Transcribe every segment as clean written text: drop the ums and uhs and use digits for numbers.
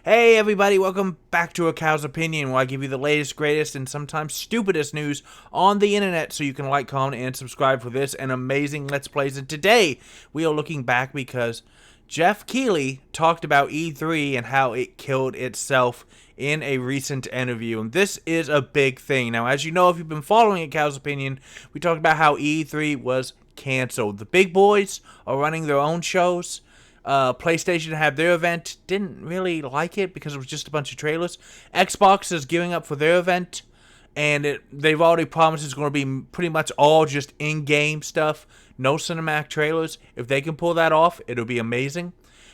Hey everybody, welcome back to A Cow's Opinion, where I give you the latest, greatest, and sometimes stupidest news on the internet, so you can like, comment, and subscribe for this and amazing Let's Plays. And today, we are looking back because Geoff Keighley talked about E3 and how it killed itself in a recent interview. And this is a big thing. Now, as you know, if you've been following A Cow's Opinion, we talked about how E3 was canceled. The big boys are running their own shows. PlayStation had their event, didn't really like it because it was just a bunch of trailers. Xbox is gearing up for their event, and they've already promised it's going to be pretty much all just in-game stuff, no cinematic trailers. If they can pull that off, it'll be amazing.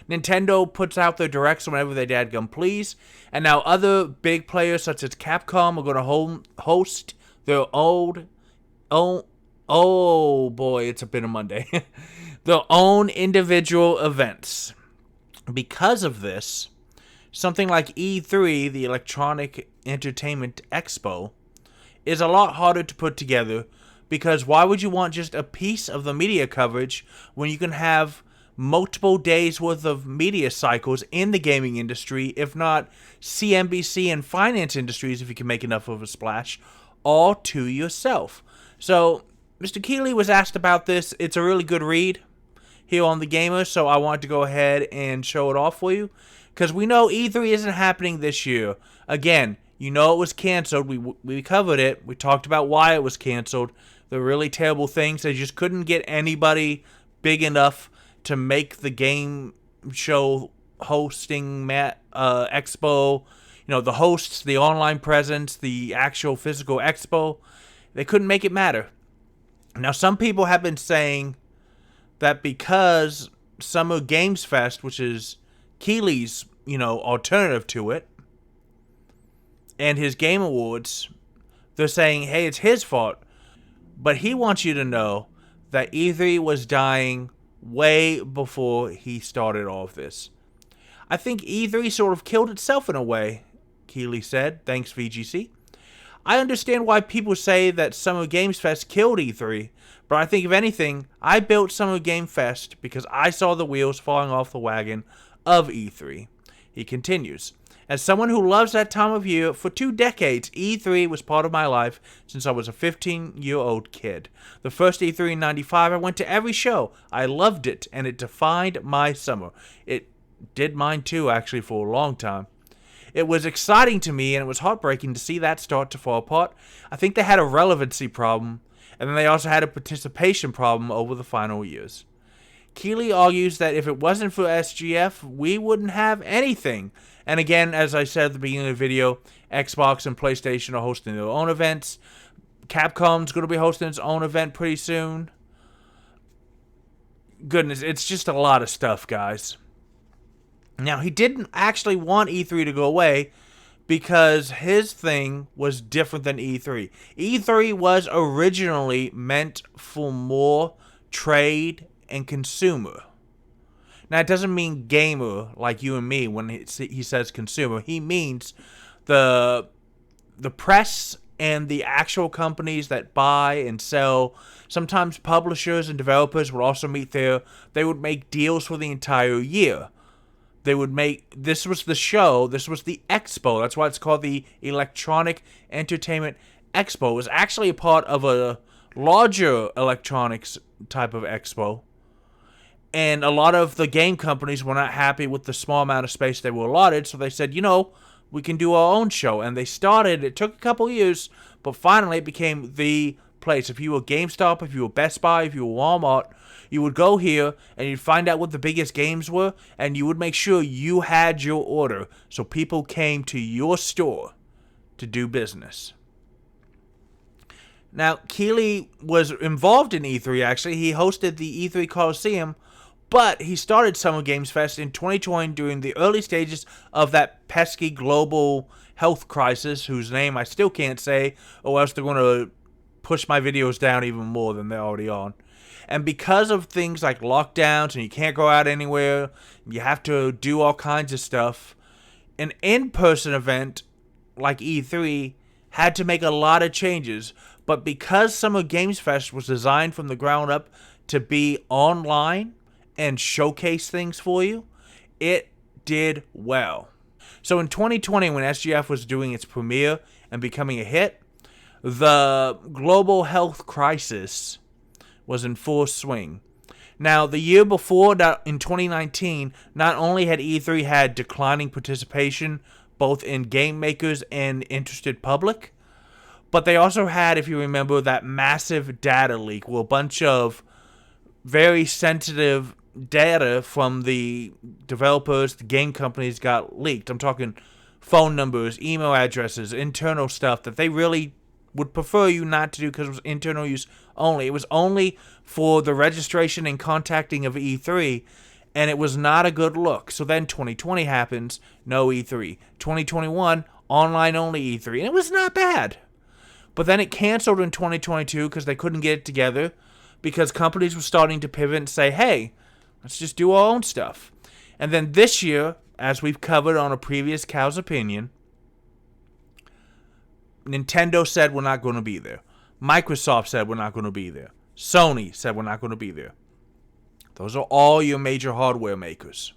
Nintendo puts out their directs whenever they dadgum please, and now other big players such as Capcom are going to host their oh boy, it's a bit of Monday. Their own individual events. Because of this, something like E3, the Electronic Entertainment Expo, is a lot harder to put together, because why would you want just a piece of the media coverage when you can have multiple days worth of media cycles in the gaming industry, if not CNBC and finance industries, if you can make enough of a splash, all to yourself. So, Mr. Keighley was asked about this. It's a really good read here on The Gamer, so I wanted to go ahead and show it off for you, because we know E3 isn't happening this year. Again, you know it was canceled. We covered it. We talked about why it was canceled. The really terrible things. They just couldn't get anybody big enough to make the game show hosting expo. You know, the hosts, the online presence, the actual physical expo. They couldn't make it matter. Now, some people have been saying that because Summer Games Fest, which is Keighley's, alternative to it, and his Game Awards, they're saying, hey, it's his fault. But he wants you to know that E3 was dying way before he started all of this. I think E3 sort of killed itself in a way, Keighley said. Thanks, VGC. I understand why people say that Summer Games Fest killed E3, but I think if anything, I built Summer Game Fest because I saw the wheels falling off the wagon of E3. He continues, as someone who loves that time of year, for 2 decades, E3 was part of my life since I was a 15-year-old kid. The first E3 in '95, I went to every show. I loved it, and it defined my summer. It did mine too, actually, for a long time. It was exciting to me, and it was heartbreaking to see that start to fall apart. I think they had a relevancy problem, and then they also had a participation problem over the final years. Keighley argues that if it wasn't for SGF, we wouldn't have anything. And again, as I said at the beginning of the video, Xbox and PlayStation are hosting their own events. Capcom's going to be hosting its own event pretty soon. Goodness, it's just a lot of stuff, guys. Now, he didn't actually want E3 to go away because his thing was different than E3. E3 was originally meant for more trade and consumer. Now, it doesn't mean gamer like you and me when he says consumer. He means the press and the actual companies that buy and sell. Sometimes publishers and developers would also meet there. They would make deals for the entire year. They would make, this was the show, this was the expo. That's why it's called the Electronic Entertainment Expo. It was actually a part of a larger electronics type of expo. And a lot of the game companies were not happy with the small amount of space they were allotted, so they said, we can do our own show. And they started, it took a couple years, but finally it became the place. If you were GameStop, if you were Best Buy, if you were Walmart, you would go here and you'd find out what the biggest games were, and you would make sure you had your order so people came to your store to do business. Now, Keighley was involved in E3, actually. He hosted the E3 Coliseum, but he started Summer Games Fest in 2020 during the early stages of that pesky global health crisis, whose name I still can't say, or else they're going to push my videos down even more than they're already on. And because of things like lockdowns and you can't go out anywhere, you have to do all kinds of stuff, an in-person event like E3 had to make a lot of changes. But because Summer Games Fest was designed from the ground up to be online and showcase things for you, it did well. So in 2020, when SGF was doing its premiere and becoming a hit, the global health crisis was in full swing. Now, the year before, in 2019, not only had E3 had declining participation, both in game makers and interested public, but they also had, if you remember, that massive data leak where a bunch of very sensitive data from the developers, the game companies got leaked. I'm talking phone numbers, email addresses, internal stuff that they really would prefer you not to do because it was internal use only. It was only for the registration and contacting of E3, and it was not a good look. So then 2020 happens, no E3. 2021, online only E3, and it was not bad. But then it canceled in 2022 because they couldn't get it together, because companies were starting to pivot and say, hey, let's just do our own stuff. And then this year, as we've covered on a previous Cow's Opinion, Nintendo said we're not going to be there. Microsoft said we're not going to be there. Sony said we're not going to be there. Those are all your major hardware makers.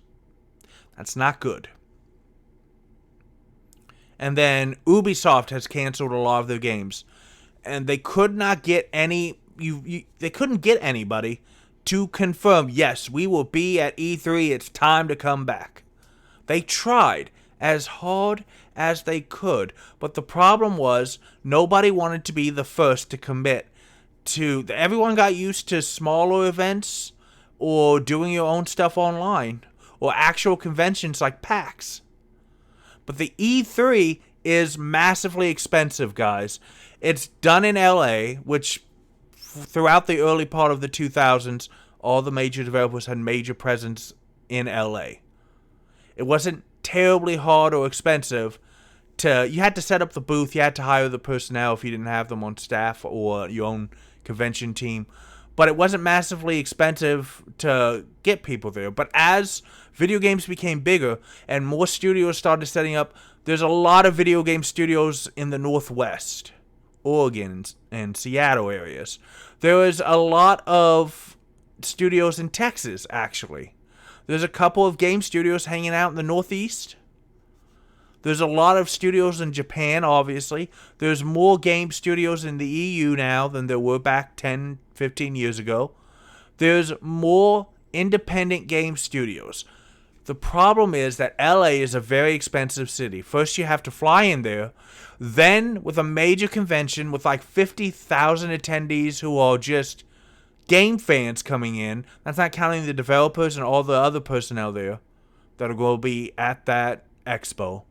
That's not good. And then Ubisoft has canceled a lot of their games, and they could not get they couldn't get anybody to confirm, yes, we will be at E3, it's time to come back. They tried as hard as they could, but the problem was nobody wanted to be the first to commit to. Everyone got used to smaller events or doing your own stuff online or actual conventions like PAX. But the E3 is massively expensive, guys. It's done in LA, which throughout the early part of the 2000s, all the major developers had major presence in LA. It wasn't terribly hard or expensive. You had to set up the booth, you had to hire the personnel if you didn't have them on staff or your own convention team. But it wasn't massively expensive to get people there. But as video games became bigger and more studios started setting up, there's a lot of video game studios in the Northwest, Oregon, and Seattle areas. There is a lot of studios in Texas, actually. There's a couple of game studios hanging out in the Northeast. There's a lot of studios in Japan, obviously. There's more game studios in the EU now than there were back 10, 15 years ago. There's more independent game studios. The problem is that LA is a very expensive city. First, you have to fly in there. Then, with a major convention with like 50,000 attendees who are just game fans coming in, that's not counting the developers and all the other personnel there that are going to be at that expo.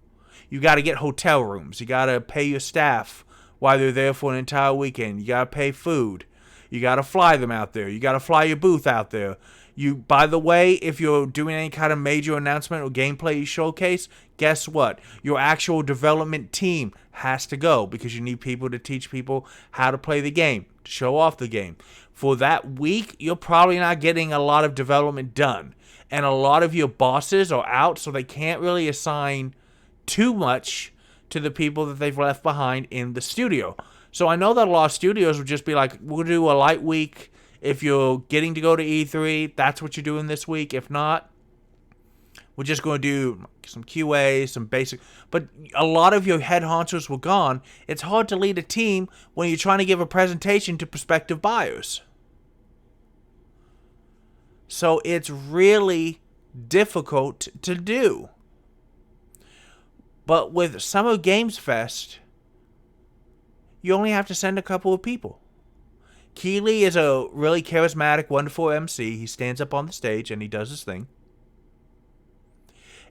You got to get hotel rooms. You got to pay your staff while they're there for an entire weekend. You got to pay food. You got to fly them out there. You got to fly your booth out there. By the way, if you're doing any kind of major announcement or gameplay showcase, guess what? Your actual development team has to go because you need people to teach people how to play the game, to show off the game. For that week, you're probably not getting a lot of development done. And a lot of your bosses are out, so they can't really assign too much to the people that they've left behind in the studio. So I know that a lot of studios would just be like, we'll do a light week. If you're getting to go to E3, that's what you're doing this week. If not, we're just going to do some QA, some basic. But a lot of your head honchos were gone. It's hard to lead a team when you're trying to give a presentation to prospective buyers. So it's really difficult to do. But with Summer Games Fest, you only have to send a couple of people. Keighley is a really charismatic, wonderful MC. He stands up on the stage and he does his thing.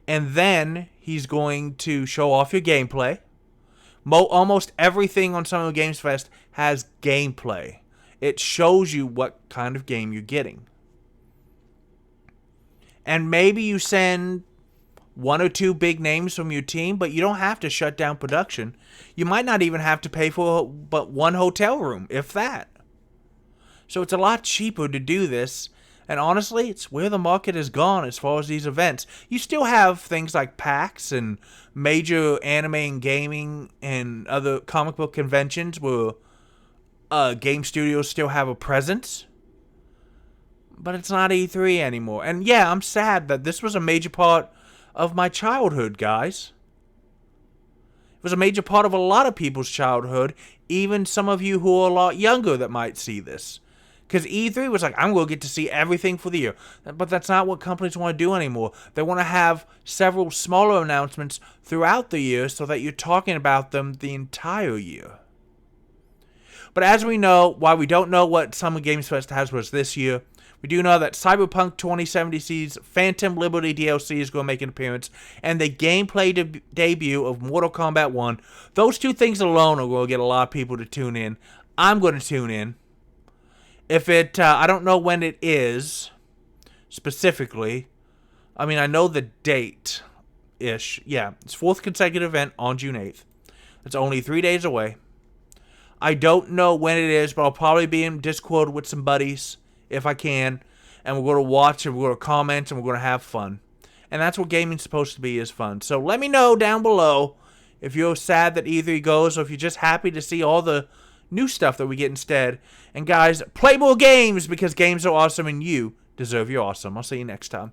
And then he's going to show off your gameplay. Almost everything on Summer Games Fest has gameplay. It shows you what kind of game you're getting. And maybe you send one or two big names from your team, but you don't have to shut down production. You might not even have to pay for but one hotel room, if that. So it's a lot cheaper to do this. And honestly, it's where the market has gone as far as these events. You still have things like PAX and major anime and gaming and other comic book conventions where game studios still have a presence. But it's not E3 anymore. And yeah, I'm sad that this was a major part of my childhood, guys. It was a major part of a lot of people's childhood, even some of you who are a lot younger that might see this. Because E3 was like, I'm going to get to see everything for the year. But that's not what companies want to do anymore. They want to have several smaller announcements throughout the year so that you're talking about them the entire year. But as we know, while we don't know what Summer Games Fest has was this year, we do know that Cyberpunk 2077's Phantom Liberty DLC is going to make an appearance, and the gameplay debut of Mortal Kombat 1. Those two things alone are going to get a lot of people to tune in. I'm going to tune in. If it, I don't know when it is, specifically. I mean, I know the date-ish. Yeah, it's 4th consecutive event on June 8th. It's only 3 days away. I don't know when it is, but I'll probably be in Discord with some buddies, if I can. And we're going to watch, and we're going to comment, and we're going to have fun. And that's what gaming's supposed to be, is fun. So let me know down below if you're sad that E3 goes, or if you're just happy to see all the new stuff that we get instead. And guys, play more games, because games are awesome, and you deserve your awesome. I'll see you next time.